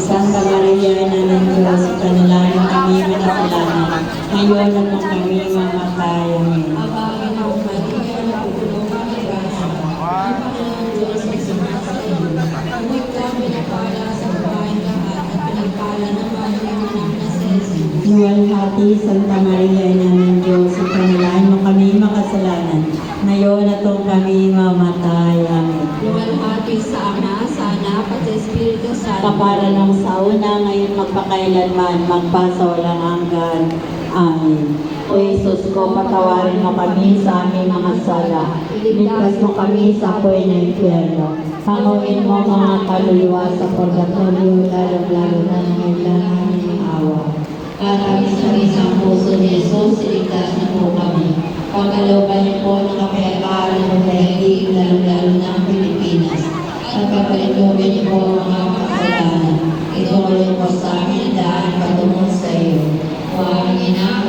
Santa Maria, Ina ng Diyos, panalangin kami makasalanan, ngayon at nung kami mamatay. Amen. Aba, Ginong Maria, napupulong ka ng grasya. Ang Panginoon Diyos ay sumasa iyo. Huwag ka pinagpala sa babaeng lahat at pinagpala naman ang anak na si Jesus. Luwalhati, Santa Maria, Ina ng Diyos, panalangin mo kami makasalanan, ngayon at nung kami mamatay. Amen. Luwalhati sa Ama, sa Anak, at sa Espiritu Santo. Kapara ng sa una, ngayon magpakailanman, magpasawalang hanggan. Amen. O Jesus ko, patawarin mo kami sa aming mga sala. Ligtas mo kami sa apoy ng impyerno. Hanguin mo mga kaluluwa sa purgatorio, lalo-lalo na nangailangan ng awa. Karamisa-misang puso ni Jesus, iligtas na po kami. Pagkalooban niyo po ng kapayapaan ng daigdig, lalo-lalo na ang Pilipinas. At pagkalooban niyo po ang mga kasalanan. Ituloy po sa amin ang daan patungo sa iyo. O aming ina,